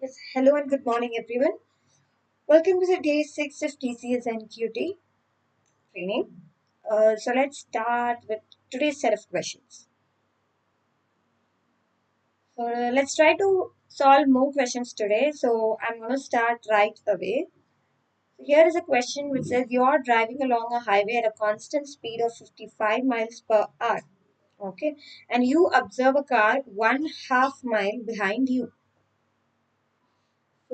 Yes, hello and good morning, everyone. Welcome to the day 6 of TCS NQT Training. So let's start with today's set of questions. Let's try to solve more questions today. So I'm going to start right away. Here is a question which says you are driving along a highway at a constant speed of 55 miles per hour. Okay, and you observe a car 1/2 mile behind you.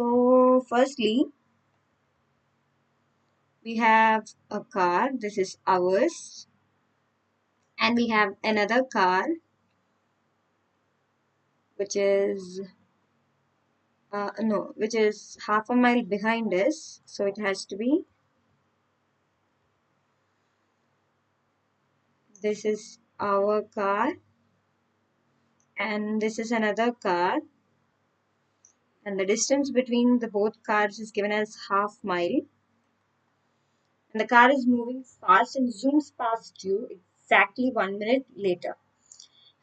So, firstly, we have a car. This is ours, and we have another car which is no which is 1/2 mile behind us, so it has to be this is our car and this is another car, and the distance between the both cars is given as 1/2 mile, and the car is moving fast and zooms past you exactly 1 minute later.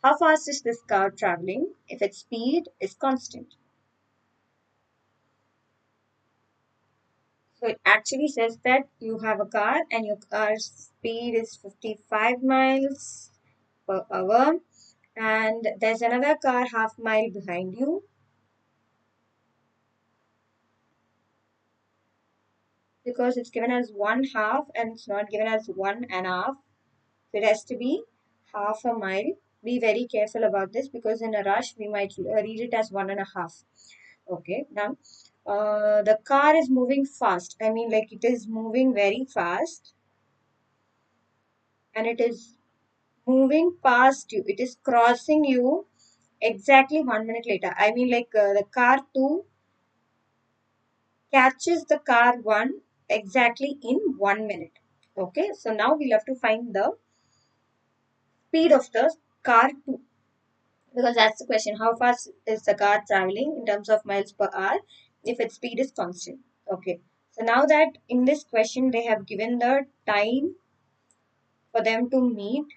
How fast is this car traveling if its speed is constant? So it actually says that you have a car and your car's speed is 55 miles per hour, and there's another car 1/2 mile behind you. Because it's given as 1/2 and it's not given as 1.5, so it has to be 1/2 mile. Be very careful about this because in a rush we might read it as 1.5. Okay, now the car is moving fast. I mean, like, it is moving very fast and it is moving past you. It is crossing you exactly 1 minute later. I mean, like, the car 2 catches the car 1 exactly in 1 minute. Okay, so now we'll have to find the speed of the car 2, because that's the question. How fast is the car traveling in terms of miles per hour if its speed is constant? Okay, so now that in this question they have given the time for them to meet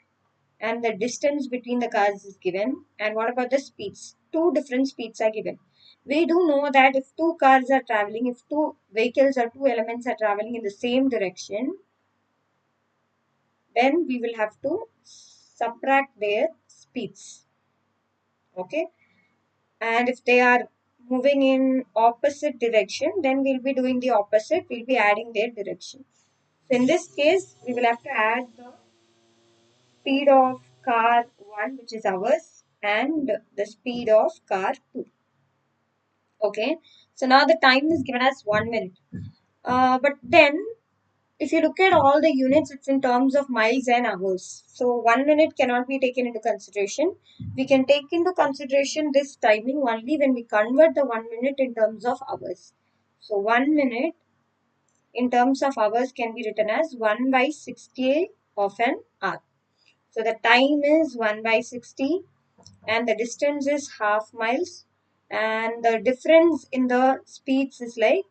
and the distance between the cars is given, and what about the speeds? Two different speeds are given. We do know that if two cars are traveling, if two vehicles or two elements are traveling in the same direction, then we will have to subtract their speeds. Okay, and if they are moving in opposite direction, then we'll be doing the opposite, we'll be adding their direction. So in this case we will have to add the speed of car 1, which is ours, and the speed of car 2. Okay, so now the time is given as 1 minute. But then if you look at all the units, it's in terms of miles and hours. So 1 minute cannot be taken into consideration. We can take into consideration this timing only when we convert the 1 minute in terms of hours. So 1 minute in terms of hours can be written as 1 by 60 of an hour. So the time is 1 by 60 and the distance is 1/2 miles, and the difference in the speeds is like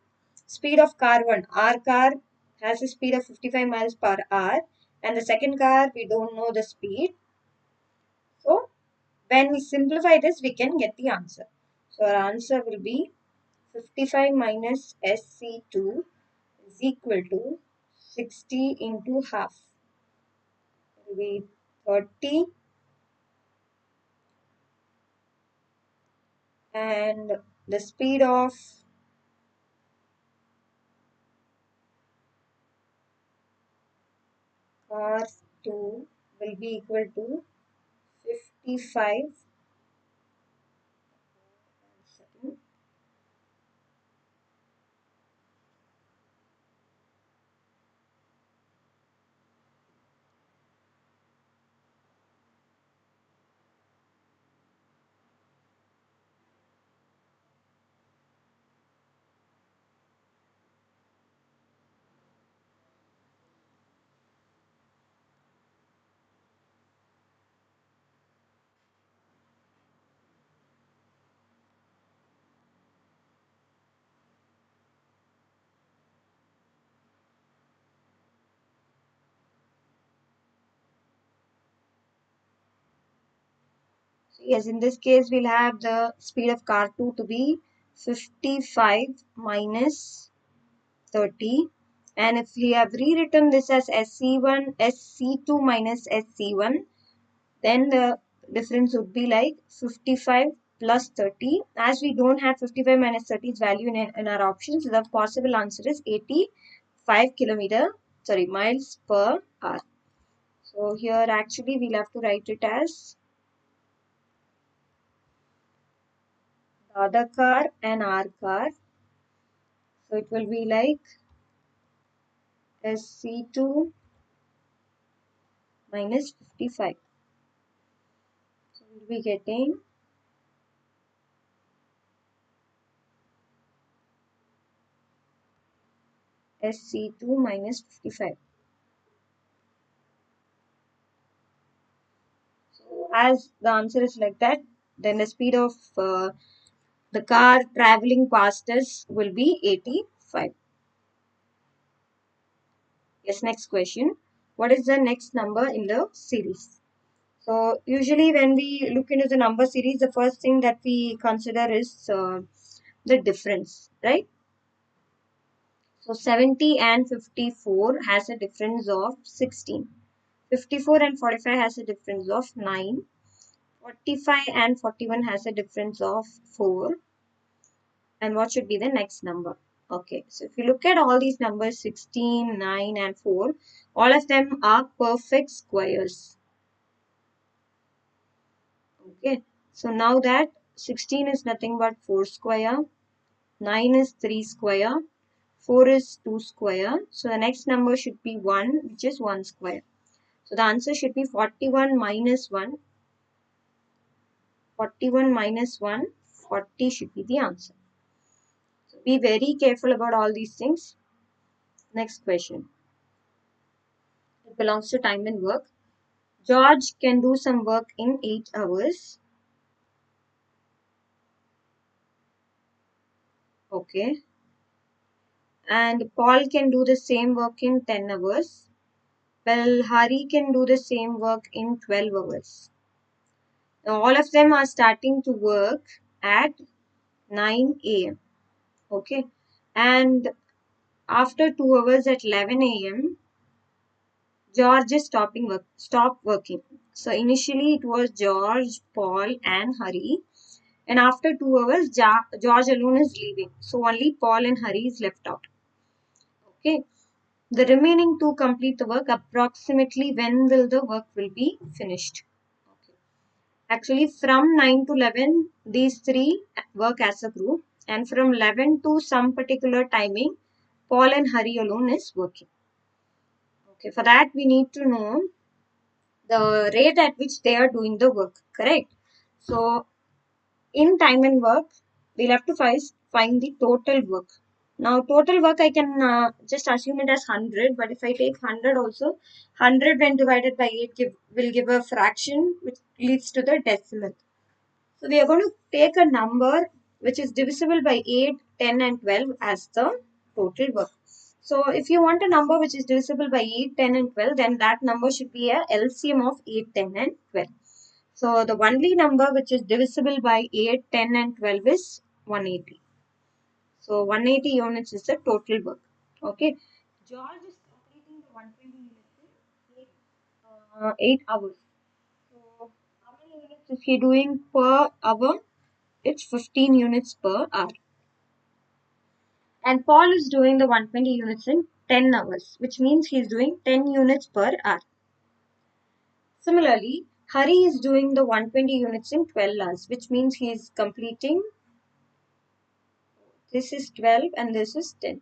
speed of car 1. Our car has a speed of 55 miles per hour, and the second car we don't know the speed. So when we simplify this, we can get the answer. So our answer will be 55 minus SC2 is equal to 60 into half. It will be 30, and the speed of car 2 will be equal to 55. So yes, in this case, we'll have the speed of car 2 to be 55 minus 30. And if we have rewritten this as SC2 minus SC1, then the difference would be like 55 plus 30. As we don't have 55 minus 30's value in our options, the possible answer is 85 miles per hour. So here actually we'll have to write it as the other car and our car. So it will be like SC2 minus 55. So we'll be getting SC2 minus 55. So as the answer is like that, then the speed of the car traveling past us will be 85. Yes, next question. What is the next number in the series? So usually when we look into the number series, the first thing that we consider is the difference, right? So 70 and 54 has a difference of 16. 54 and 45 has a difference of 9. 45 and 41 has a difference of 4. And what should be the next number? Okay, so if you look at all these numbers 16, 9 and 4, all of them are perfect squares. Okay, so now that 16 is nothing but 4 square, 9 is 3 square, 4 is 2 square. So the next number should be 1, which is 1 square. So the answer should be 41 minus 1. 41 minus 1, 40 should be the answer. So be very careful about all these things. Next question. It belongs to time and work. George can do some work in 8 hours. Okay. And Paul can do the same work in 10 hours. Well, Hari can do the same work in 12 hours. Now, all of them are starting to work at 9 a.m. Okay. And after 2 hours at 11 a.m., George is stop working. So initially it was George, Paul and Hari. And after 2 hours, George alone is leaving. So only Paul and Hari is left out. Okay. The remaining two complete the work. Approximately when will the work will be finished? Okay. Actually, from 9 to 11, these three work as a group. And from 11 to some particular timing, Paul and Hari alone is working. Okay. For that, we need to know the rate at which they are doing the work. Correct? So, in time and work, we'll have to find the total work. Now, total work I can just assume it as 100, but if I take 100 also, 100 when divided by 8 will give a fraction which leads to the decimal. So, we are going to take a number which is divisible by 8, 10 and 12 as the total work. So, if you want a number which is divisible by 8, 10 and 12, then that number should be a LCM of 8, 10 and 12. So the only number which is divisible by 8, 10 and 12 is 180. So 180 units is the total work. Okay. George is completing the 120 units in 8 hours. So how many units is he doing per hour? It's 15 units per hour. And Paul is doing the 120 units in 10 hours, which means he is doing 10 units per hour. Similarly, Hari is doing the 120 units in 12 hours, which means he is completing. This is 12 and this is 10.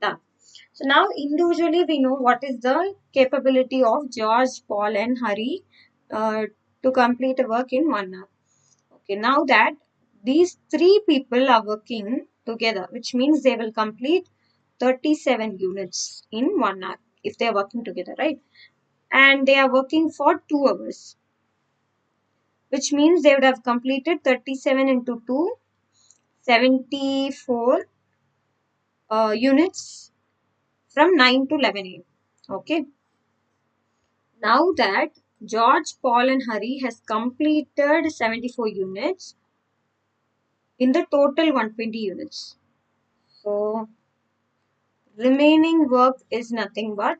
Done. So now individually we know what is the capability of George, Paul and Hari to complete a work in 1 hour. Okay, now that these three people are working together, which means they will complete 37 units in 1 hour if they are working together, right? And they are working for 2 hours, which means they would have completed 37 into 2, 74 units from 9 to 11 a.m. Okay. Now that George, Paul and Hari has completed 74 units, in the total 120 units. So remaining work is nothing but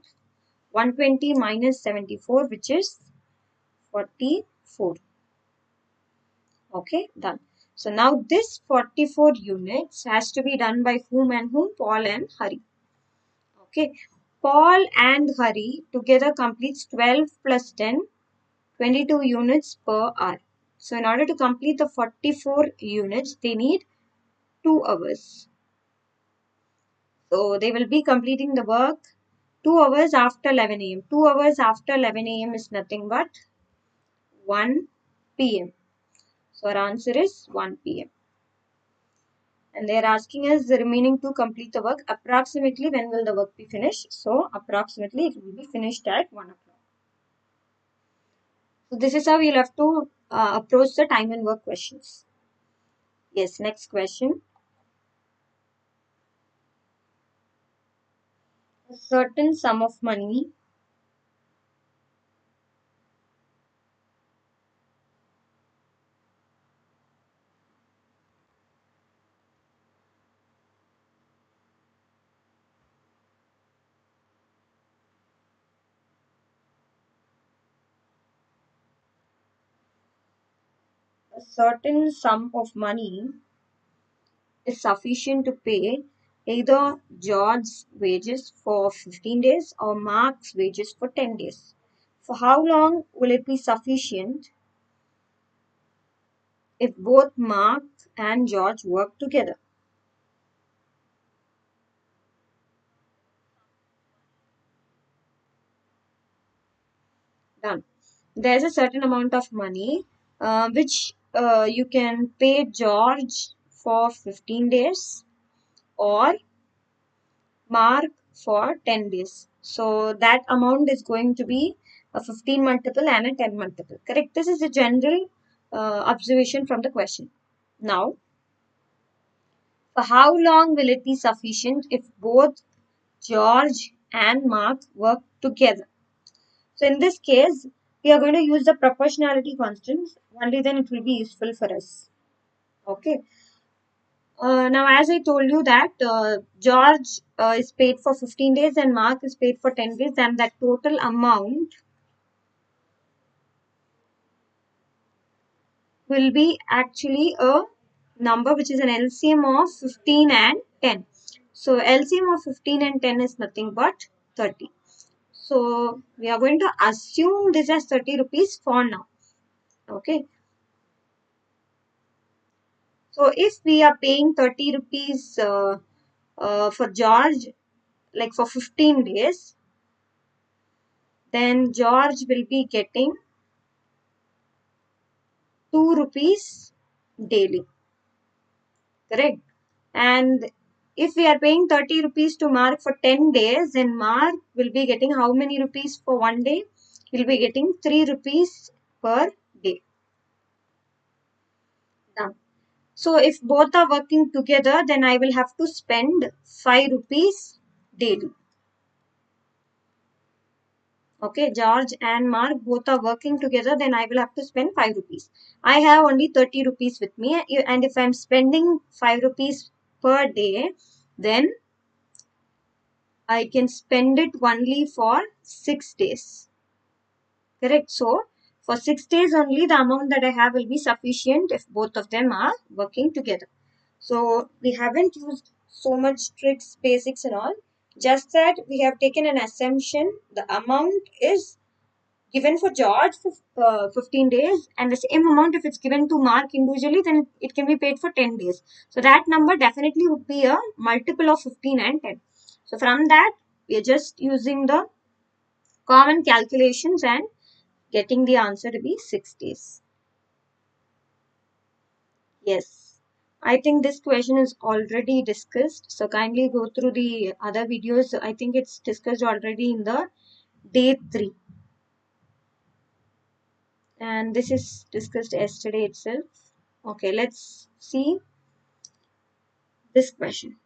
120 minus 74, which is 44. Okay, done. So now this 44 units has to be done by whom and whom? Paul and Hari. Okay, Paul and Hari together completes 12 plus 10, 22 units per hour. So in order to complete the 44 units, they need 2 hours. So they will be completing the work 2 hours after 11 a.m. 2 hours after 11 a.m. is nothing but 1 p.m. So our answer is 1 p.m. And they are asking us the remaining to complete the work. Approximately when will the work be finished? So approximately it will be finished at 1 o'clock. So this is how you'll have to approach the time and work questions. Yes, next question. A certain sum of money a certain sum of money is sufficient to pay either George's wages for 15 days or Mark's wages for 10 days. For how long will it be sufficient if both Mark and George work together? Done. There's a certain amount of money which you can pay George for 15 days or Mark for 10 days. So that amount is going to be a 15 multiple and a 10 multiple. Correct? This is a general observation from the question. Now, for how long will it be sufficient if both George and Mark work together? So in this case, we are going to use the proportionality constants. Only then it will be useful for us. Okay. Now, as I told you that George is paid for 15 days and Mark is paid for 10 days, and that total amount will be actually a number which is an LCM of 15 and 10. So LCM of 15 and 10 is nothing but 30. So we are going to assume this as 30 rupees for now. Okay. So if we are paying 30 rupees for George, like for 15 days, then George will be getting 2 rupees daily. Correct? And if we are paying 30 rupees to Mark for 10 days, then Mark will be getting how many rupees for one day? He'll be getting 3 rupees per day. Done. So if both are working together, then I will have to spend 5 rupees daily. Okay, George and Mark both are working together, then I will have to spend 5 rupees. I have only 30 rupees with me, and if I'm spending 5 rupees per day, then I can spend it only for 6 days. Correct? So, for 6 days only, the amount that I have will be sufficient if both of them are working together. So, we haven't used so much tricks, basics and all. Just that we have taken an assumption. The amount is given for George for 15 days, and the same amount if it's given to Mark individually, then it can be paid for 10 days. So that number definitely would be a multiple of 15 and 10. So from that, we are just using the common calculations and getting the answer to be 6 days. Yes. I think this question is already discussed. So kindly go through the other videos. I think it's discussed already in the day 3. And this is discussed yesterday itself. Okay, let's see this question.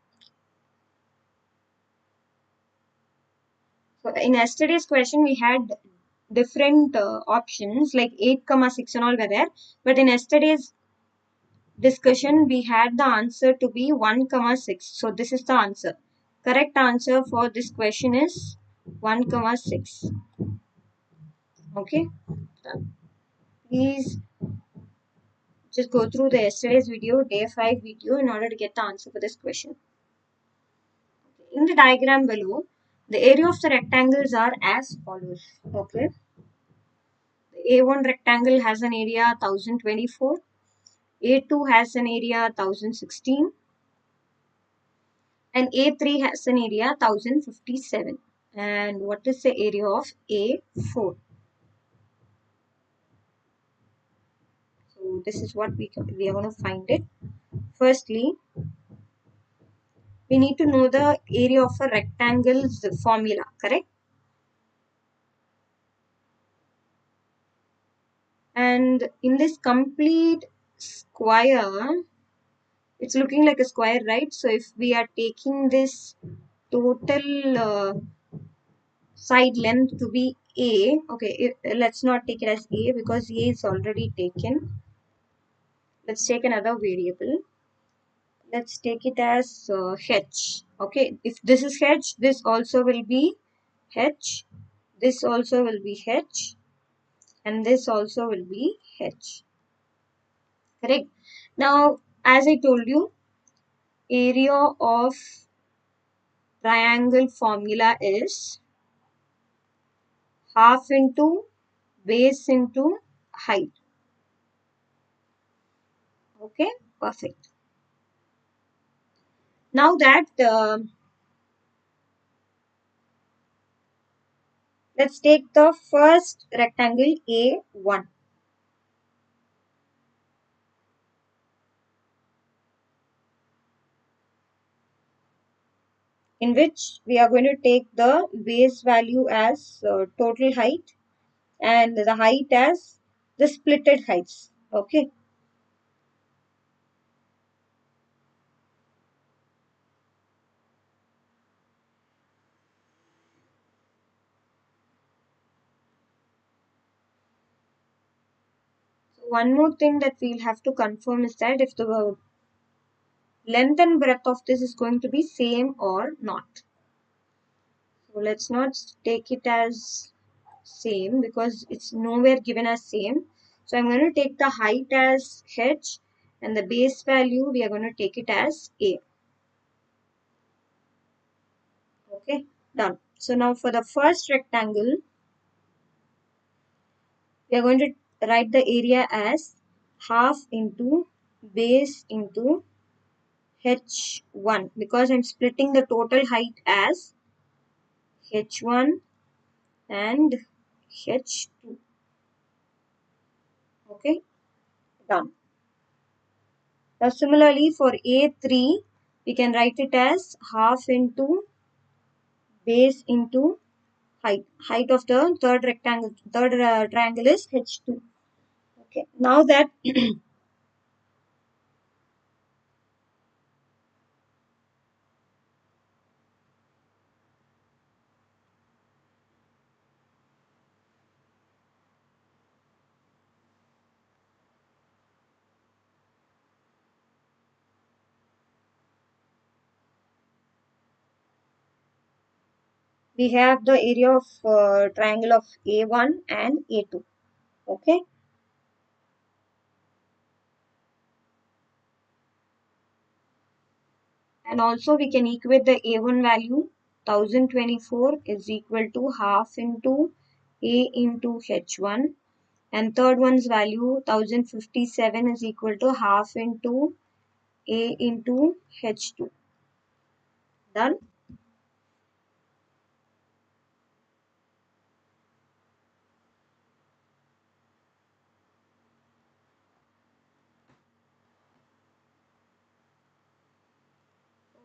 So in yesterday's question, we had different options like 8, 6 and all were there. But in yesterday's discussion, we had the answer to be 1,6. So this is the answer. Correct answer for this question is 1,6. Okay. Please just go through the yesterday's video, day 5 video, in order to get the answer for this question. In the diagram below, the area of the rectangles are as follows. Okay. The A1 rectangle has an area 1024. A2 has an area 1016. And A3 has an area 1057. And what is the area of A4? So this is what we are going to find it. Firstly, we need to know the area of a rectangle's formula, correct? And in this complete square, it's looking like a square, right? So if we are taking this total side length to be A, okay, let's not take it as A because A is already taken. Let's take another variable. Let's take it as h. Okay, if this is h, this also will be h. This also will be h. And this also will be h. Correct. Now, as I told you, area of triangle formula is half into base into height. Okay, perfect. Now that let's take the first rectangle A1. In which we are going to take the base value as total height and the height as the splitted heights. Okay. So one more thing that we'll have to confirm is that if the length and breadth of this is going to be same or not. So let's not take it as same because it's nowhere given as same. So I'm going to take the height as h and the base value we are going to take it as a. Okay, done. So now for the first rectangle, we are going to write the area as half into base into h1 because I'm splitting the total height as h1 and h2. Okay, done. Now similarly for A3, we can write it as half into base into height. Height of the third rectangle, third triangle is h2. Okay, now that we have the area of triangle of A1 and A2. Okay. And also we can equate the A1 value 1024 is equal to half into A into H1 and third one's value 1057 is equal to half into A into H2. Done.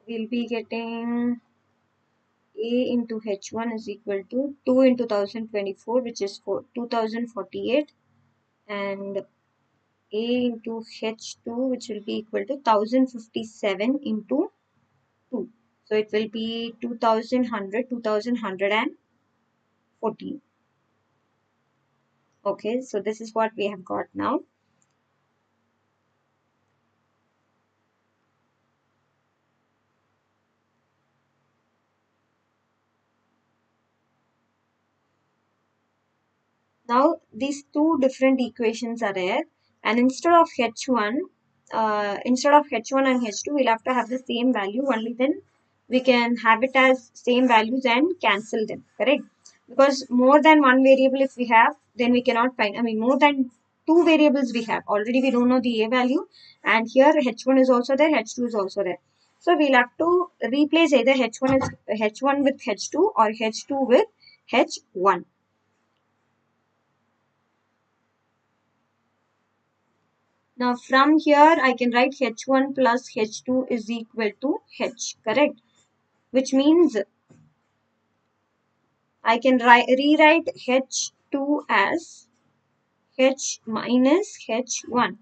We'll be getting A into H1 is equal to 2 into 1024 which is 2048 and A into H2 which will be equal to 1057 into 2. So it will be 2100, Okay, so this is what we have got now. Now these two different equations are there, and instead of H1 and H2, we'll have to have the same value. Only then we can have it as same values and cancel them, correct? Because more than one variable if we have, then we cannot find, I mean more than two variables we have, already we don't know the A value, and here H1 is also there, H2 is also there. So we'll have to replace either H1 with H2 or H2 with H1. Now from here I can write H1 plus H2 is equal to H, correct? Which means I can rewrite H2 as H minus H1.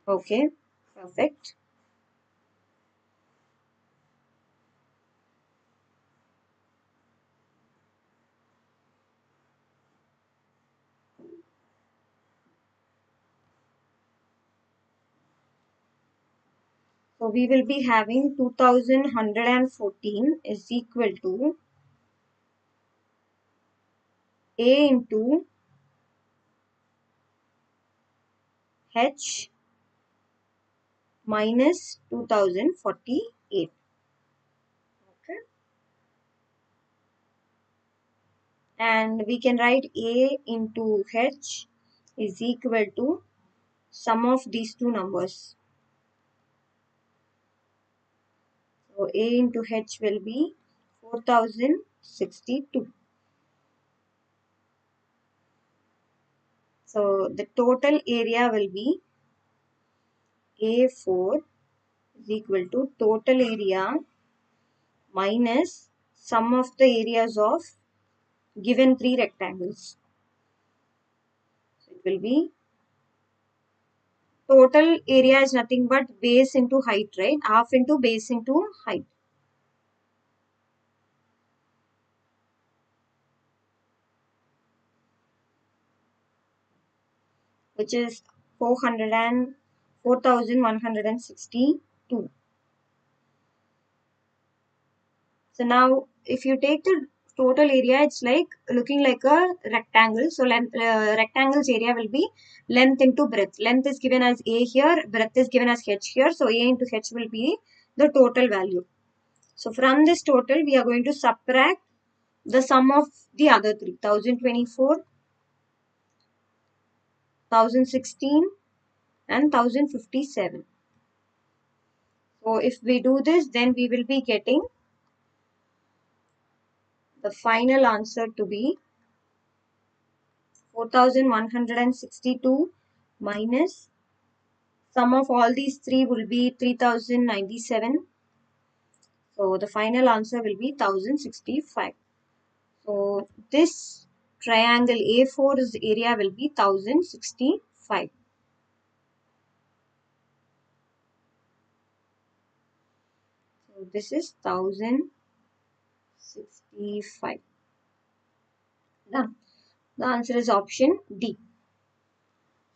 Okay, perfect. So we will be having 2114 is equal to A into H minus 2048. Okay. And we can write A into H is equal to sum of these two numbers. So A into H will be 4062. So the total area will be A4 is equal to total area minus sum of the areas of given three rectangles. So it will be total area is nothing but base into height, right? Half into base into height. Which is 4162. So now if you take the total area, it's like looking like a rectangle. So rectangle's area will be length into breadth. Length is given as A here, breadth is given as H here. So A into H will be the total value. So from this total, we are going to subtract the sum of the other three, 1024, 1016 and 1057. So if we do this, then we will be getting the final answer to be 4162 minus sum of all these three will be 3097. So the final answer will be 1065. So this triangle A4's area will be 1065. So this is 1065. Done. The answer is option D.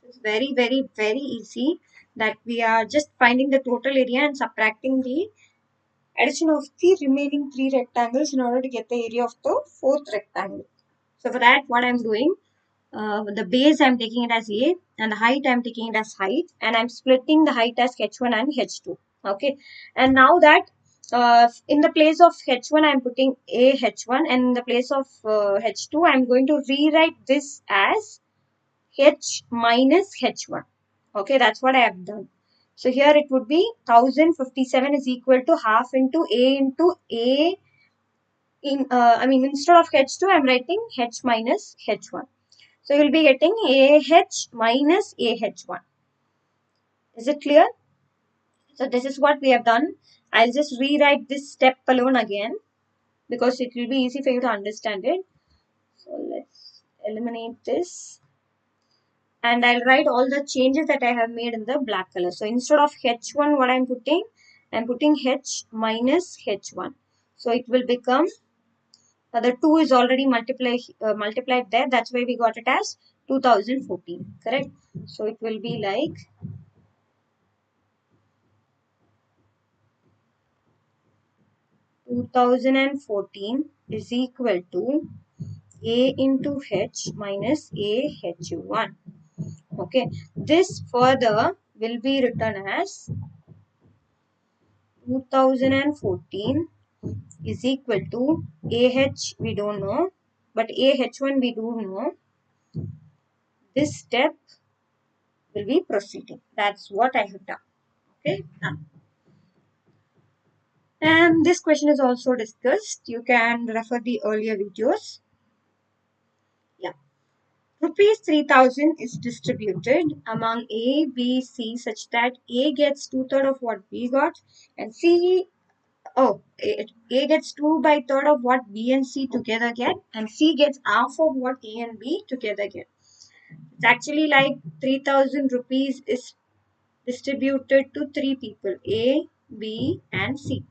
It's very, very, very easy that we are just finding the total area and subtracting the addition of the remaining three rectangles in order to get the area of the fourth rectangle. So for that, what I'm doing, the base I'm taking it as A and the height I'm taking it as height, and I'm splitting the height as H1 and H2. Okay, and now that in the place of H1 I'm putting A H1, and in the place of H2 I'm going to rewrite this as H minus H1. Okay, that's what I have done. So here it would be 1057 is equal to half into A instead of H2 I'm writing H minus H1. So you will be getting AH minus AH1. Is it clear? So this is what we have done. I'll just rewrite this step alone again because it will be easy for you to understand it. So let's eliminate this. And I'll write all the changes that I have made in the black color. So instead of H1, what I'm putting H minus H1. So it will become, the 2 is already multiplied there. That's why we got it as 2014, correct? So it will be like 2014 is equal to A into H minus AH1. Okay, this further will be written as 2014 is equal to AH we don't know, but AH1 we do know. This step will be proceeding. That's what I have done. Okay, now. And this question is also discussed. You can refer the earlier videos. Yeah. Rupees 3000 is distributed among A, B, C such that A gets 2/3 of what B got and A gets 2/3 of what B and C together get and C gets half of what A and B together get. It's actually like 3000 rupees is distributed to 3 people, A, B and C.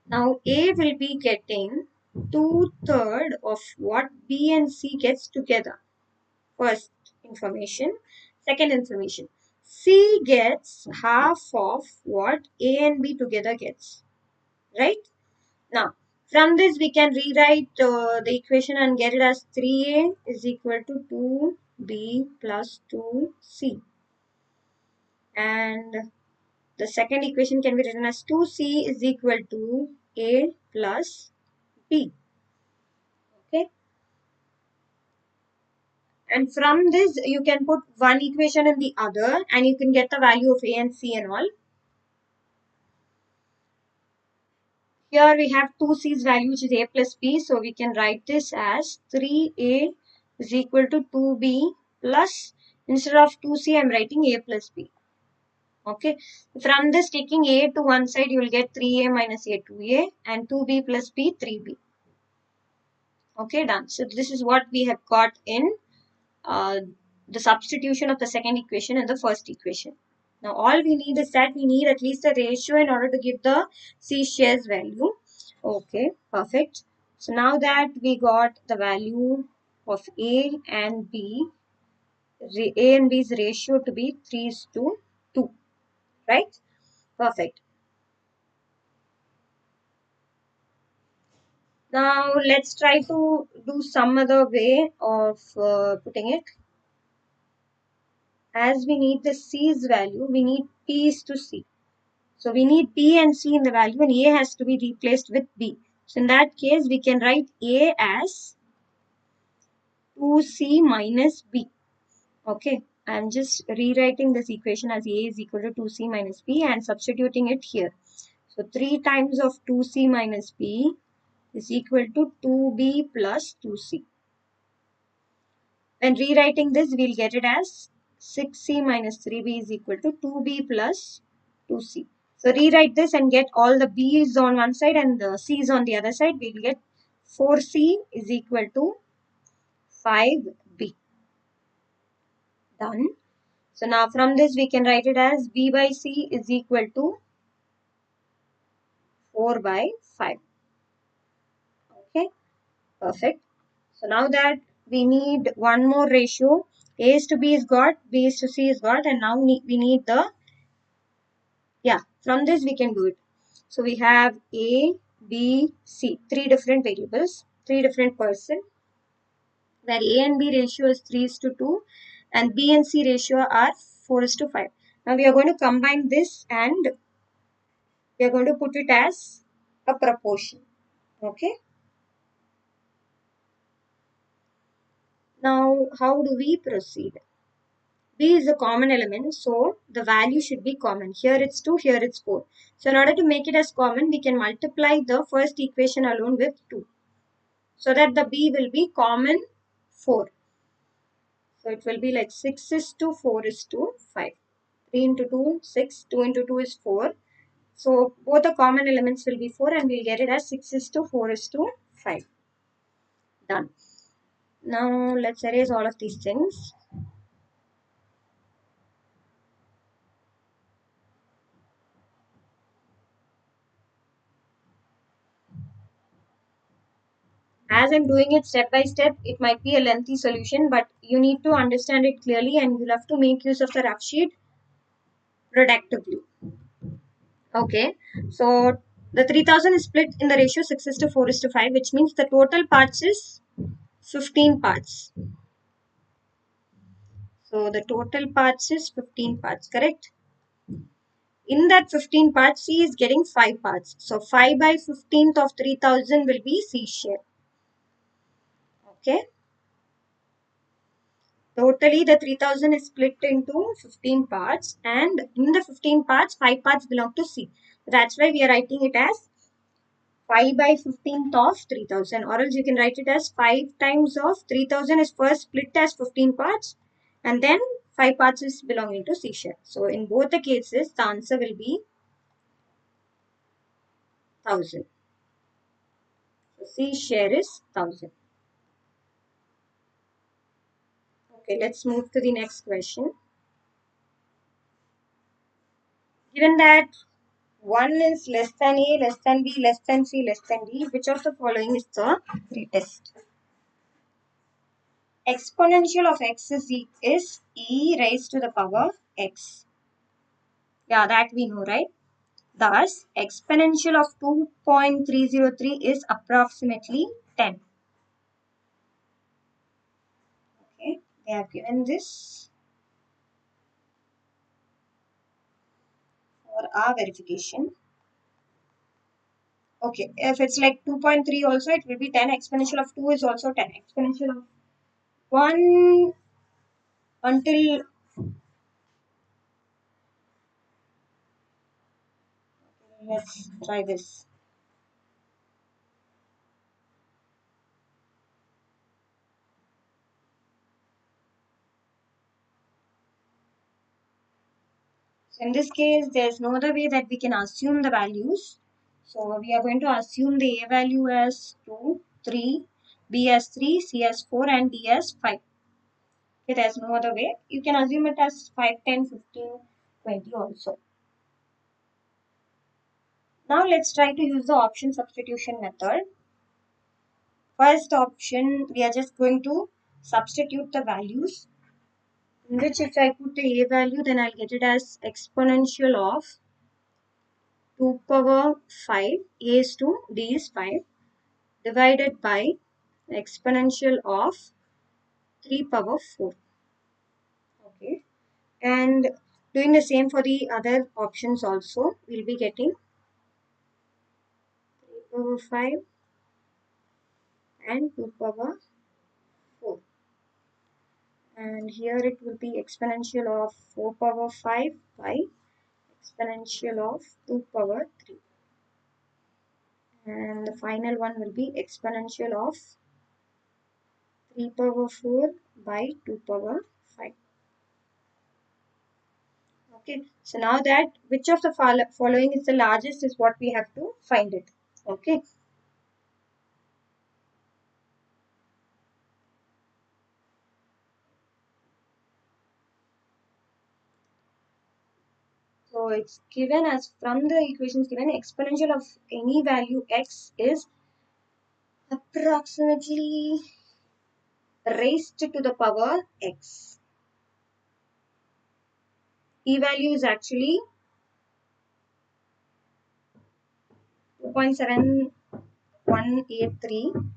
Now A will be getting 2/3 of what B and C gets together. First information. Second information. C gets half of what A and B together gets. Right? Now, from this we can rewrite the equation and get it as 3A is equal to 2B plus 2C. And the second equation can be written as 2C is equal to A plus B. Okay. And from this, you can put one equation in the other and you can get the value of A and C and all. Here we have 2C's value which is A plus B. So we can write this as 3A is equal to 2B plus, instead of 2C, I'm writing A plus B. Okay. From this, taking A to one side, you will get 3A minus A 2A and 2B plus B 3B. Okay, done. So this is what we have got in the substitution of the second equation and the first equation. Now all we need is that we need at least a ratio in order to give the C shares value. Okay, perfect. So now that we got the value of A and B, A and B's ratio to be 3:2, right? Perfect. Now let's try to do some other way of putting it. As we need the C's value, we need P's to C. So we need P and C in the value and A has to be replaced with B. So in that case, we can write A as 2C minus B. Okay, I'm just rewriting this equation as A is equal to 2C minus B and substituting it here. So 3 times of 2C minus B is equal to 2B plus 2C. When rewriting this, we'll get it as 6C minus 3B is equal to 2B plus 2C. So rewrite this and get all the B's on one side and the C's on the other side. We'll get 4C is equal to 5B. Done. So now from this we can write it as B by C is equal to 4 by 5. Okay, perfect. So now that we need one more ratio, A is to B is got, B is to C is got, and now we need the, from this we can do it. So we have A, B, C, 3 different variables, 3 different person, where A and B ratio is 3:2 and B and C ratio are 4:5. Now we are going to combine this and we are going to put it as a proportion. Okay. Now how do we proceed? B is a common element, so the value should be common. Here it's 2, here it's 4. So in order to make it as common, we can multiply the first equation alone with 2. So that the B will be common 4. So it will be like 6:4:5. 3 into 2, 6. 2 into 2 is 4. So both the common elements will be 4 and we'll get it as 6:4:5. Done. Now let's erase all of these things. As I'm doing it step by step, it might be a lengthy solution, but you need to understand it clearly and you'll have to make use of the rough sheet productively. Okay, so The 3000 is split in the ratio 6:4:5, which means the total parts is 15 parts. So the total parts is 15 parts, correct? In that 15 parts, C is getting 5 parts. So 5 by 15th of 3000 will be C share. Okay. Totally, the 3000 is split into 15 parts, and in the 15 parts, 5 parts belong to C. That's why we are writing it as 5 by 15th of 3000, or else you can write it as 5 times of 3000 is first split as 15 parts, and then 5 parts is belonging to C share. So in both the cases, the answer will be 1000. So C share is 1000. Okay, let's move to the next question. Given that 1 is less than A, less than B, less than C, less than D, which of the following is the greatest? Exponential of x is e raised to the power x. Yeah, that we know, right? Thus, exponential of 2.303 is approximately 10. Okay, they have given this for our verification. Okay, if it's like 2.3 also, it will be 10. Exponential of 2 is also 10. Exponential of 1 until, let's try this. So in this case, there's no other way that we can assume the values. So we are going to assume the A value as 2, 3, B as 3, C as 4, and D as 5. Okay, there's no other way. You can assume it as 5, 10, 15, 20 also. Now let's try to use the option substitution method. First option, we are just going to substitute the values, in which if I put the A value, then I'll get it as exponential of 2 power 5, A is 2, D is 5, divided by exponential of 3 power 4. Okay, and doing the same for the other options also, we'll be getting 3 power 5 and 2 power 4. And here it will be exponential of 4 power 5 by exponential of 2 power 3. And the final one will be exponential of 3 power 4 by 2 power 5. Okay, so now that which of the following is the largest is what we have to find it. Okay. So it's given as from the equations given, exponential of any value x is approximately raised to the power x. E value is actually 2.7183.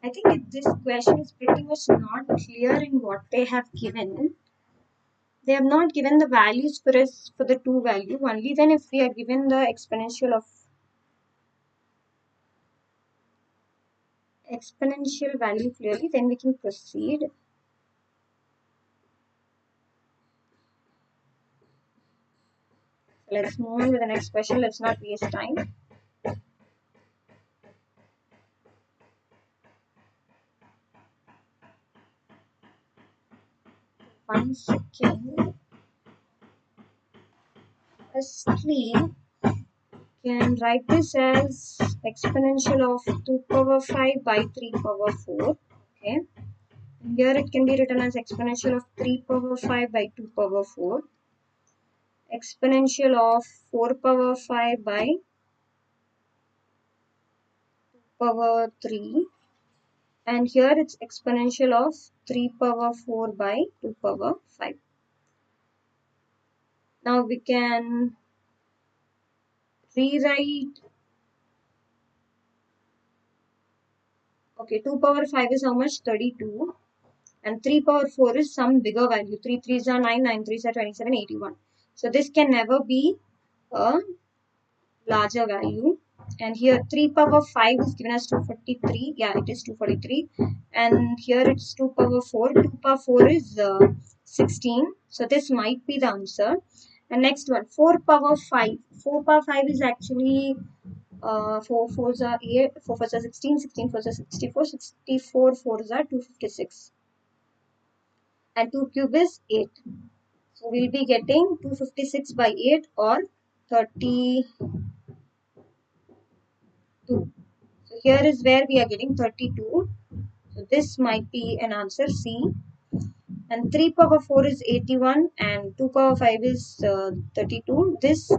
I think this question is pretty much not clear in what they have given. They have not given the values for us for the two value. Only then if we are given the exponential value clearly, then we can proceed. Let's move on to the next question. Let's not waste time. One second. Firstly, can write this as exponential of 2 power 5 by 3 power 4. Okay. Here it can be written as exponential of 3 power 5 by 2 power 4. Exponential of 4 power 5 by 2 power 3. And here it's exponential of 3 power 4 by 2 power 5. Now we can rewrite. Okay, 2 power 5 is how much? 32. And 3 power 4 is some bigger value. 3 3s are 9, 9 3s are 27, 81. So this can never be a larger value. And here 3 power 5 is given as 243. Yeah, it is 243. And here it's 2 power 4. 2 power 4 is 16. So this might be the answer. And next one, 4 power 5. 4 power 5 is actually 4 4s are 8, 4 4s are 16, 16 4s are 64, 64 4s are 256. And 2 cube is 8. So we'll be getting 256 by 8 or 32. So here is where we are getting 32. So this might be an answer C. And 3 power 4 is 81 and 2 power 5 is 32. This,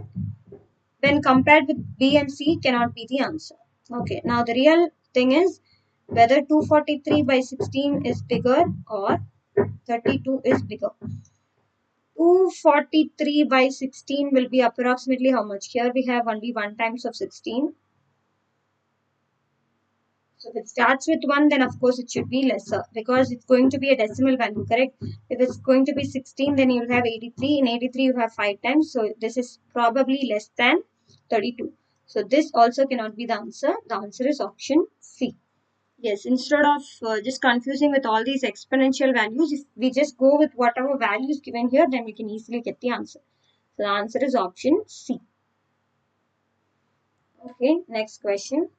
when compared with B and C, cannot be the answer. Okay, now the real thing is whether 243 by 16 is bigger or 32 is bigger. 243 by 16 will be approximately how much? Here we have only 1 times of 16. So if it starts with 1, then of course it should be lesser because it's going to be a decimal value, correct? If it's going to be 16, then you will have 83. In 83, you have 5 times. So this is probably less than 32. So this also cannot be the answer. The answer is option C. Yes, instead of just confusing with all these exponential values, if we just go with whatever values given here, then we can easily get the answer. So the answer is option C. Okay, next question.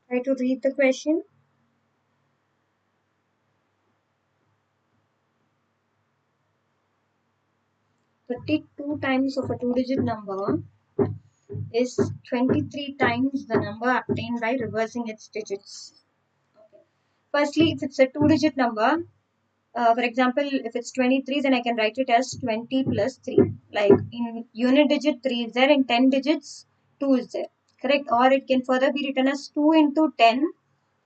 Try to read the question. 32 times of a 2-digit number is 23 times the number obtained by reversing its digits. Okay. Firstly, if it's a 2-digit number, for example, if it's 23, then I can write it as 20 plus 3. Like in unit digit 3 is there, in 10 digits 2 is there. Correct? Or it can further be written as 2 into 10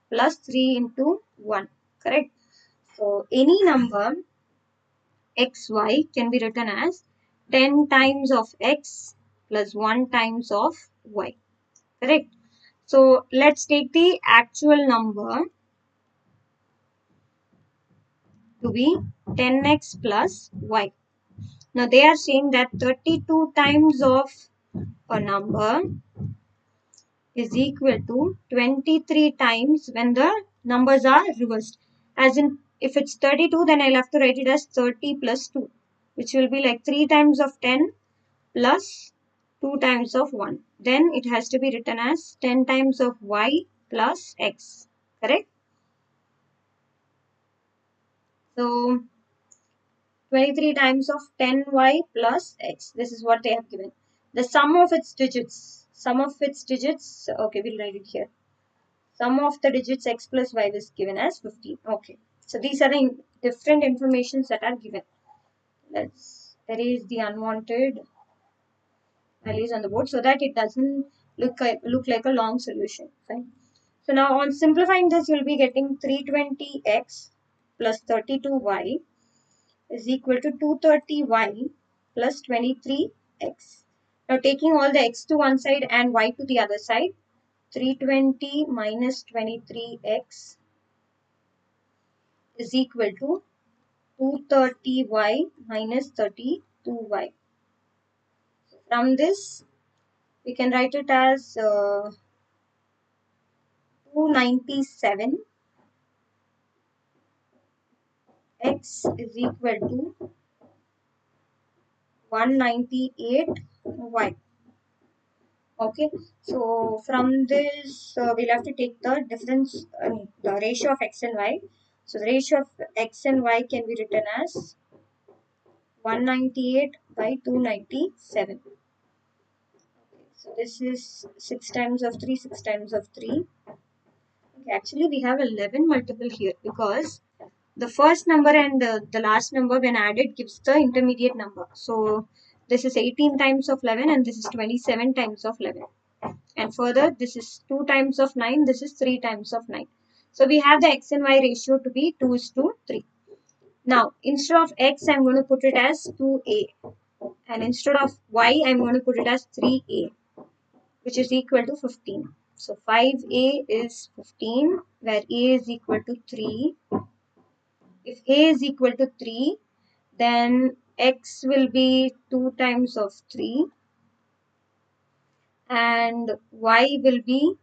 plus 3 into 1. Correct? So any number xy can be written as 10 times of x plus 1 times of y. Correct? So let's take the actual number to be 10x plus y. Now they are saying that 32 times of a number is equal to 23 times when the numbers are reversed. As in, if it's 32, then I'll have to write it as 30 plus 2, which will be like 3 times of 10 plus 2 times of 1. Then it has to be written as 10 times of y plus x. Correct? So 23 times of 10y plus x. This is what they have given. The sum of its digits. Okay, we'll write it here. Sum of the digits x plus y is given as 15. Okay. So these are the different informations that are given. Let's erase the unwanted values on the board so that it doesn't look like a long solution. Fine. So now on simplifying this, you'll be getting 320x plus 32y is equal to 230y plus 23x. Now taking all the x to one side and y to the other side, 320 minus 23x is equal to 230y minus 32y. So from this, we can write it as 297 x is equal to 198y. Okay, so from this we'll have to take the difference, the ratio of x and y. So the ratio of x and y can be written as 198 by 297. So this is 6 times of 3, 6 times of 3. Okay, actually we have 11 multiple here because the first number and the last number when added gives the intermediate number. So this is 18 times of 11 and this is 27 times of 11. And further this is 2 times of 9, this is 3 times of 9. So we have the x and y ratio to be 2:3. Now instead of x I'm going to put it as 2a, and instead of y I'm going to put it as 3a, which is equal to 15. So 5a is 15 where a is equal to 3. If a is equal to 3, then x will be 2 times of 3 and y will be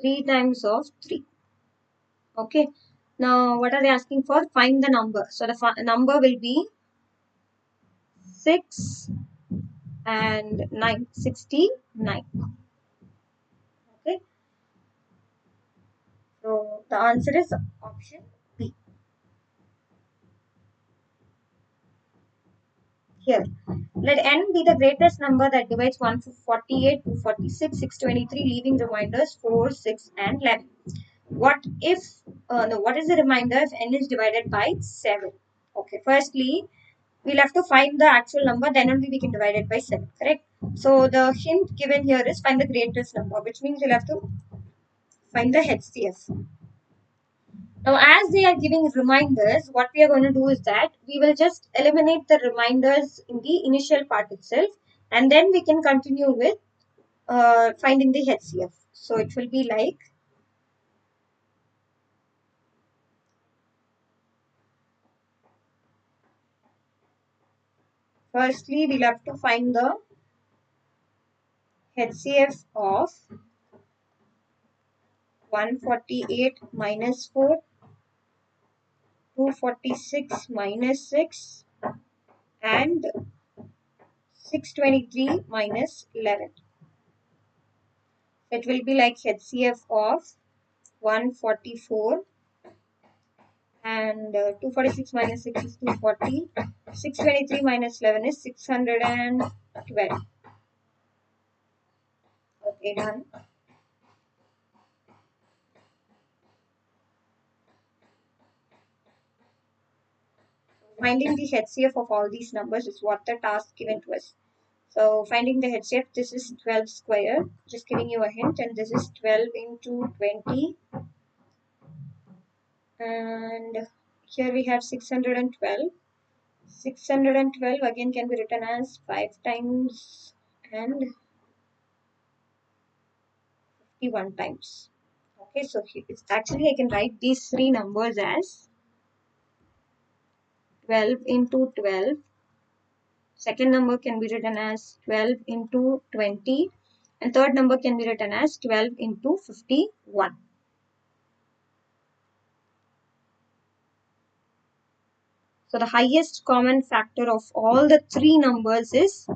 3 times of 3. Okay. Now what are they asking for? Find the number. So the number will be 6 and 9, 69. Okay. So the answer is option B. Here, let n be the greatest number that divides 148, 246, 623, leaving reminders 4, 6, and 11. What if, what is the reminder if n is divided by 7? Okay, firstly, we'll have to find the actual number, then only we can divide it by 7, correct? So the hint given here is find the greatest number, which means we'll have to find the HCF. Now, as they are giving reminders, what we are going to do is that we will just eliminate the reminders in the initial part itself, and then we can continue with finding the HCF. So it will be like firstly we'll have to find the HCF of 148 minus 4, 246 minus 6, and 623 minus 11. It will be like HCF of 144 and 246 minus 6 is 240. 623 minus 11 is 612. Okay, done. Finding the HCF of all these numbers is what the task given to us. So finding the HCF, this is 12 square, just giving you a hint, and this is 12 into 20. And here we have 612. 612 again can be written as 5 times and 51 times. Okay, so it's actually I can write these three numbers as 12 into 12. Second number can be written as 12 into 20. And third number can be written as 12 into 51. So the highest common factor of all the three numbers is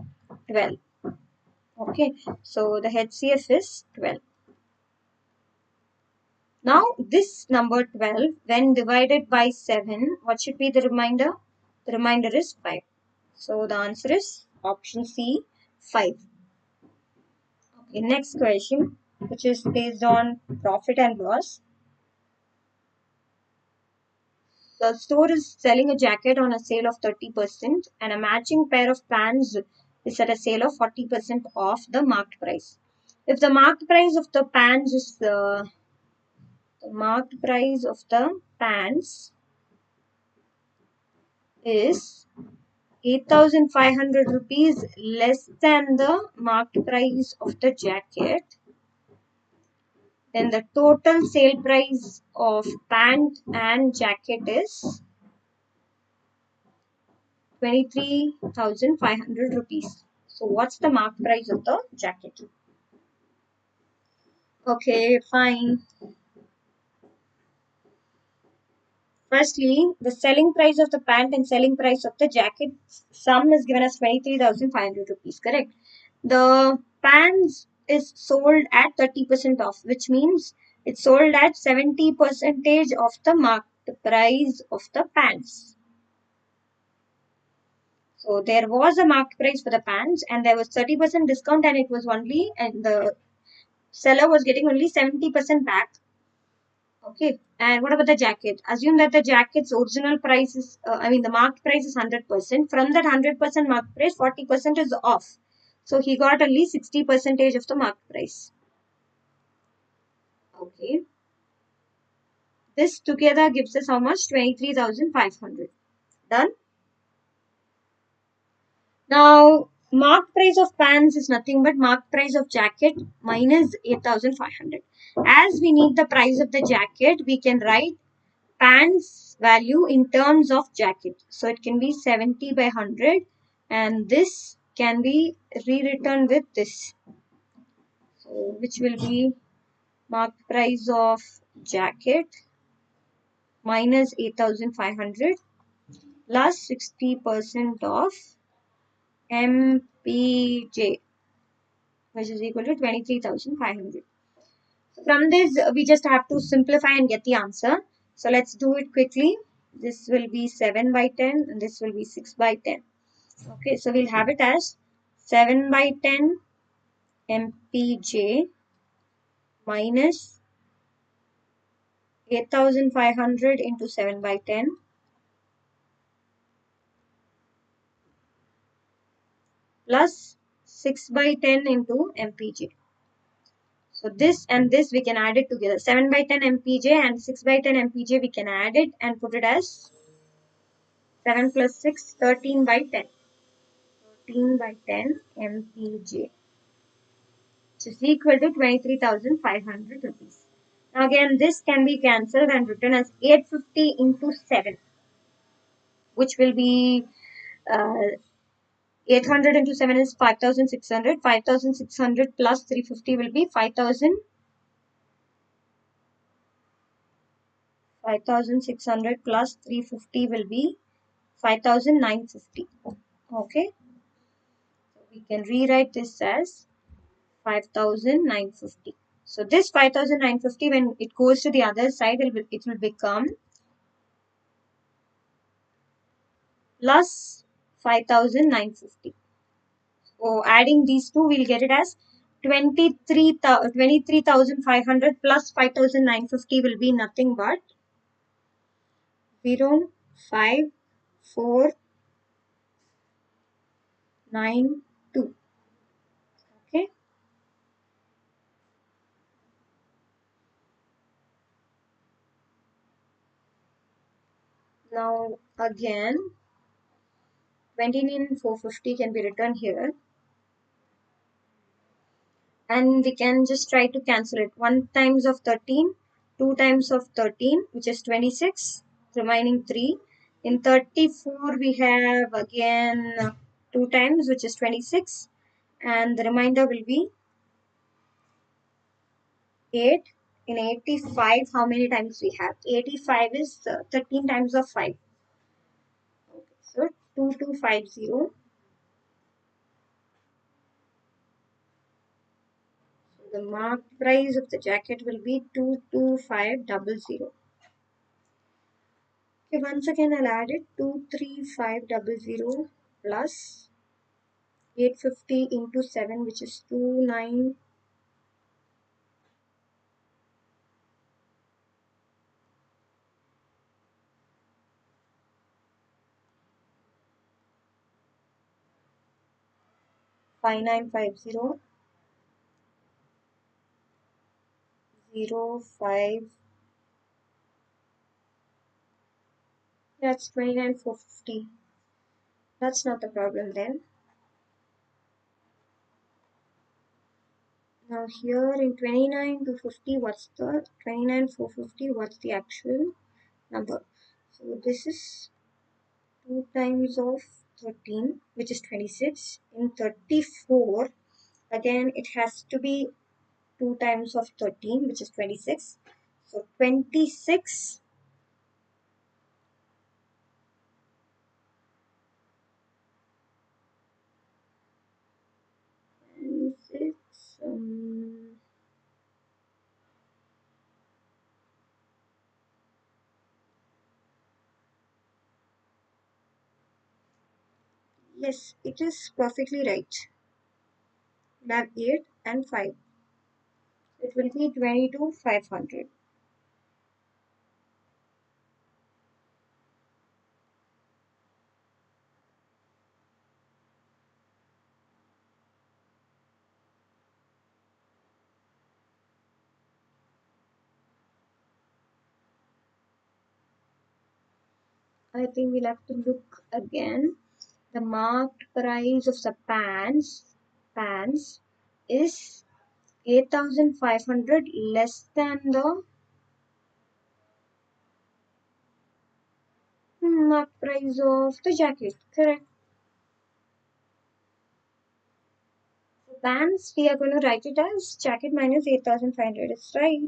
12. Okay, so the HCF is 12. Now this number 12 when divided by 7, what should be the remainder? The remainder is 5. So the answer is option C, 5. Okay, next question, which is based on profit and loss. The store is selling a jacket on a sale of 30% and a matching pair of pants is at a sale of 40% off the marked price. If the marked price of the pants is the marked price of the pants is 8,500 rupees less than the marked price of the jacket, then the total sale price of pant and jacket is 23,500 rupees. So what's the marked price of the jacket? Okay, fine. Firstly, the selling price of the pant and selling price of the jacket sum is given as 23,500 rupees, correct? The pants is sold at 30% off, which means it's sold at 70% of the marked price of the pants. So there was a marked price for the pants and there was 30% discount and it was only, and the seller was getting only 70% back. Okay. And what about the jacket? Assume that the jacket's original price is, the marked price is 100%. From that 100% marked price, 40% is off. So he got only 60% of the marked price. Okay. This together gives us how much? 23,500. Done. Now, marked price of pants is nothing but marked price of jacket minus 8,500. As we need the price of the jacket, we can write pants value in terms of jacket. So it can be 70 by 100 and this can be rewritten with this. So which will be marked price of jacket minus 8,500 plus 60% of MPJ, which is equal to 23,500. From this, we just have to simplify and get the answer. So let's do it quickly. This will be 7 by 10 and this will be 6 by 10. Okay, so we'll have it as 7 by 10 MPJ minus 8,500 into 7 by 10 plus 6 by 10 into MPJ. So this and this we can add it together. 7 by 10 MPJ and 6 by 10 MPJ we can add it and put it as 7 plus 6, 13 by 10. 13 by 10 MPJ, which is equal to 23,500 rupees. Now again, this can be cancelled and written as 850 into 7, which will be 800 into 7 is 5,600. 5,600 plus 350 will be 5,000. 5,600 plus 350 will be 5,950. Okay. So we can rewrite this as 5,950. So this 5,950, when it goes to the other side, it will become plus 5,950. So adding these two, we'll get it as 23,500 plus 5,950 will be nothing but 0.5492. Okay. Now again, 29,450 can be written here. And we can just try to cancel it. 1 times of 13, 2 times of 13, which is 26, remaining 3. In 34, we have again 2 times, which is 26. And the remainder will be 8. In 85, how many times we have? 85 is 13 times of 5. Okay, so 2250. The marked price of the jacket will be 22500. Okay, once again I'll add it. 23500 plus 850 into 7, which is 29. Five nine five zero 05. That's 29,450. That's not the problem then. Now here in 29,250, what's the 29,450? What's the actual number? So this is 2 times of 13, which is 26. In 34, again it has to be 2 times of 13, which is 26. So 26 26, Yes, it is perfectly right. We have 8 and 5. It will be 22,500. I think we'll have to look again. The marked price of the pans is 8,500 less than the marked price of the jacket. Correct. So pants, we are going to write it as jacket minus 8,500. It's right.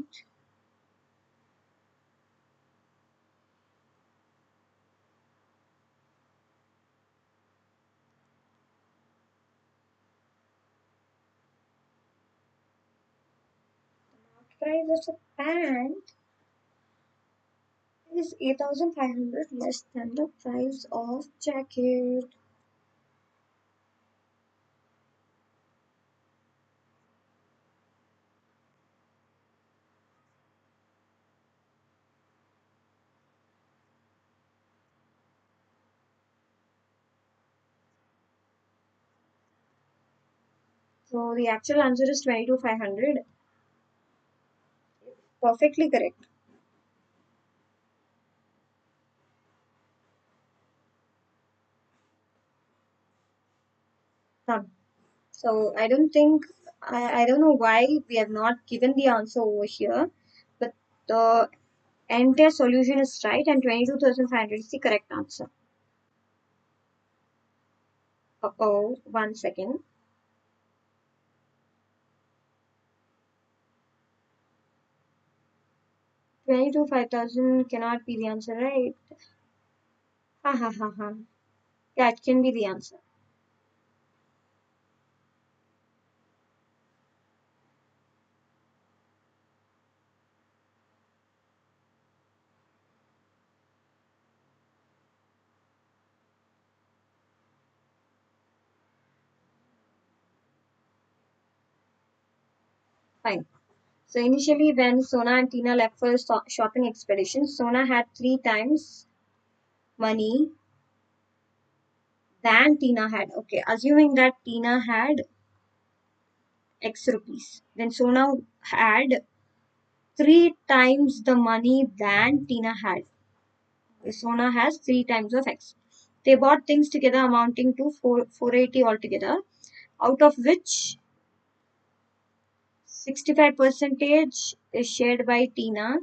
Price of a pant is 8,500 less than the price of jacket. So the actual answer is 22,500. Perfectly correct. Done. So I don't know why we have not given the answer over here, but the entire solution is right and 22,500 is the correct answer. Uh-oh, 1 second. 22,500 cannot be the answer, right? Ha ha ha ha. Yeah, it can be the answer. Fine. So initially, when Sona and Tina left for a shopping expedition, Sona had 3 times money than Tina had. Okay, assuming that Tina had X rupees, then Sona had 3 times the money than Tina had. Sona has 3 times of X. They bought things together amounting to 480 altogether, out of which 65 percentage is shared by Tina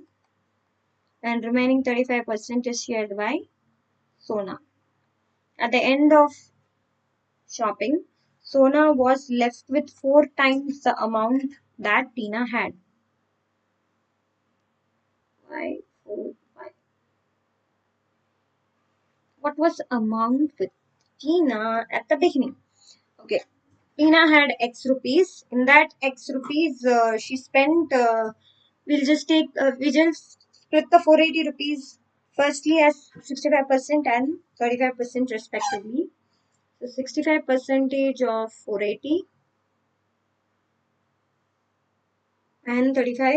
and remaining 35% is shared by Sona. At the end of shopping, Sona was left with 4 times the amount that Tina had. Five, four, five. What was the amount with Tina at the beginning? Okay, Tina had X rupees. In that X rupees, she spent. We just split the 480 rupees firstly as 65% and 35% respectively. So 65 percentage of 480 and 35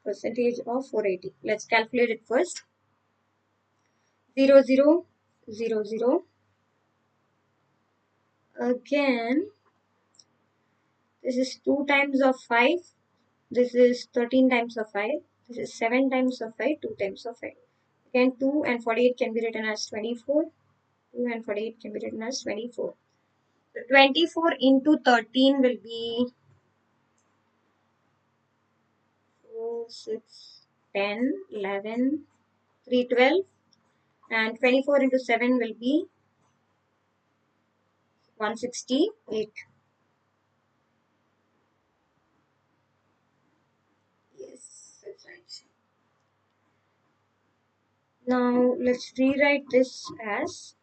percentage of 480. Let's calculate it first. 0, 0, 0, 0. Again, this is 2 times of 5. This is 13 times of 5. This is 7 times of 5, 2 times of 5. Again, 2 and 48 can be written as 24. 2 and 48 can be written as 24. So 24 into 13 will be 4, 6, 10, 11, 3, 12. And 24 into 7 will be 168. Yes, that's right. Now let's rewrite this as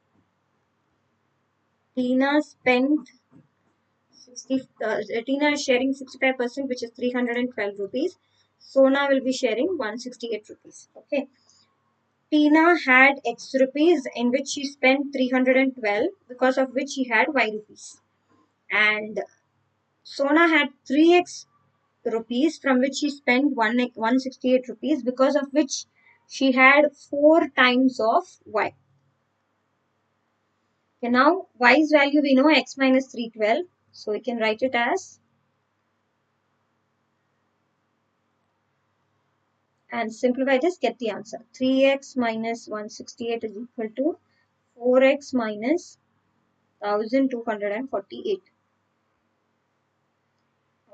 Tina spent 60. Tina is sharing 65%, which is 312 rupees. Sona will be sharing 168 rupees. Okay. Tina had X rupees, in which she spent 312, because of which she had Y rupees. And Sona had 3x rupees, from which she spent 168 rupees, because of which she had 4 times of Y. Okay, now Y's value we know, X minus 312. So we can write it as, and simplify this, get the answer. 3x minus 168 is equal to 4x minus 1248.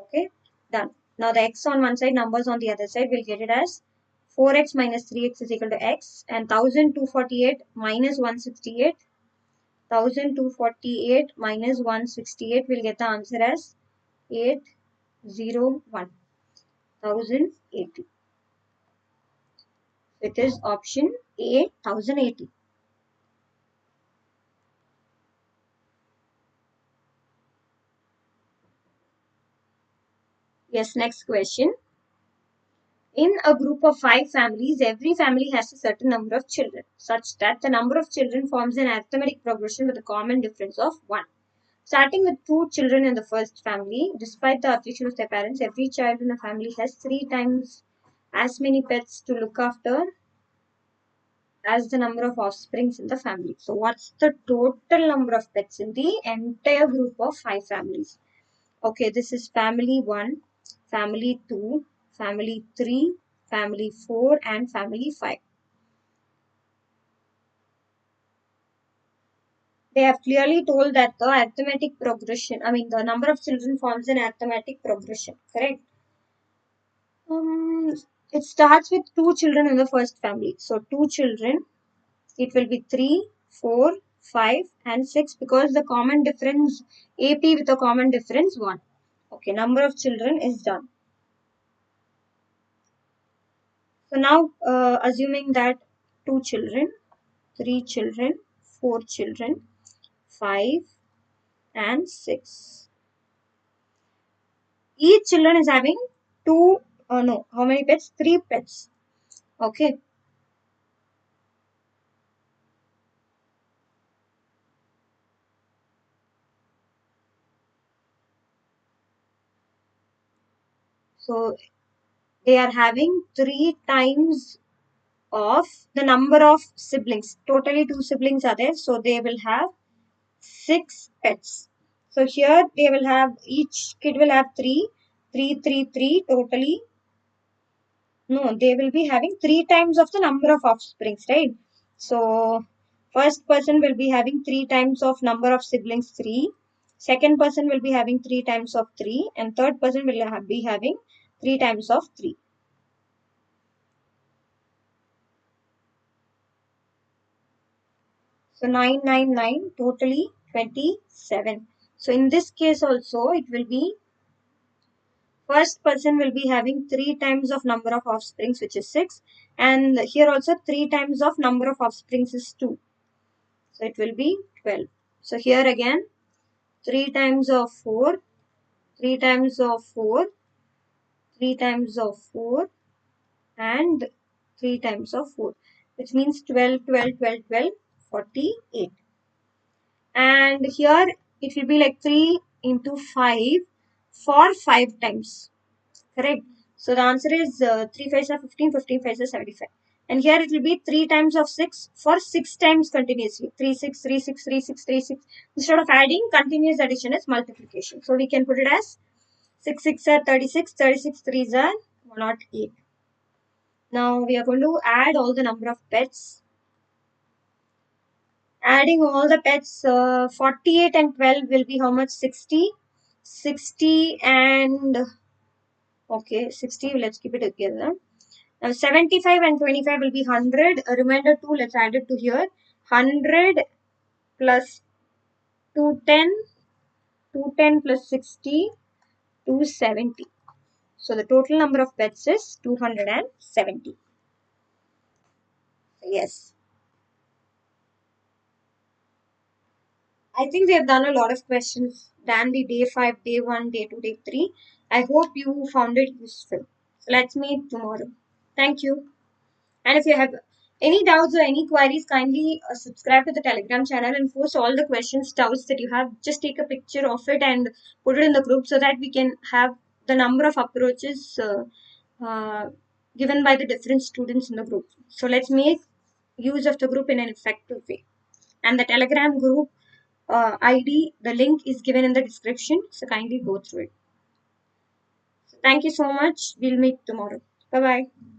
Okay, done. Now the x on one side, numbers on the other side, we'll get it as 4x minus 3x is equal to x, and 1248 minus 168. 1248 minus 168, we'll get the answer as 801. 1080. It is option A, 1080. Yes, next question. In a group of 5 families, every family has a certain number of children, such that the number of children forms an arithmetic progression with a common difference of 1. Starting with 2 children in the first family, despite the affliction of their parents, every child in a family has 3 times as many pets to look after as the number of offsprings in the family. So what's the total number of pets in the entire group of 5 families? Okay, this is family 1, family 2, family 3, family 4, and family 5. They have clearly told that the arithmetic progression, the number of children forms an arithmetic progression, correct? It starts with 2 children in the first family. So 2 children, it will be 3, 4, 5, and 6, because the common difference, AP with a common difference 1. Okay, number of children is done. So now, assuming that 2 children, 3 children, 4 children, 5, and 6. Each children is having how many pets? 3 pets. Okay. So they are having 3 times of the number of siblings. Totally 2 siblings are there. So they will have 6 pets. So here they will have, each kid will have 3, 3, 3, 3 totally. No, they will be having 3 times of the number of offsprings, right? So first person will be having 3 times of number of siblings 3. Second person will be having 3 times of 3, and third person will be having 3 times of 3. So 999, totally 27. So in this case also it will be, first person will be having 3 times of number of offsprings, which is 6, and here also 3 times of number of offsprings is 2. So it will be 12. So here again 3 times of 4, 3 times of 4, 3 times of 4, and 3 times of 4, which means 12, 12, 12, 12, 48. And here it will be like 3 into 5 for 5 times. Correct. So the answer is 3 5s are 15, 15 5s are 75. And here it will be 3 times of 6 for 6 times continuously. 3 6 3 6 3 6 3 6. Instead of adding, continuous addition is multiplication. So we can put it as 6 6 are 36, 36 3s are 108. Now we are going to add all the number of pets. Adding all the pets, 48 and 12 will be how much? 60. 60 and, okay, 60, let's keep it together. Now 75 and 25 will be 100. Remainder 2, let's add it to here. 100 plus 210, 210 plus 60, 270. So the total number of pets is 270. Yes. I think we have done a lot of questions than the day 5, day 1, day 2, day 3. I hope you found it useful. Let's meet tomorrow. Thank you. And if you have Any doubts or any queries, kindly subscribe to the Telegram channel and post all the questions, doubts that you have. Just take a picture of it and put it in the group so that we can have the number of approaches uh, given by the different students in the group. So let's make use of the group in an effective way. And the Telegram group ID, the link is given in the description. So kindly go through it. So thank you so much. We'll meet tomorrow. Bye bye.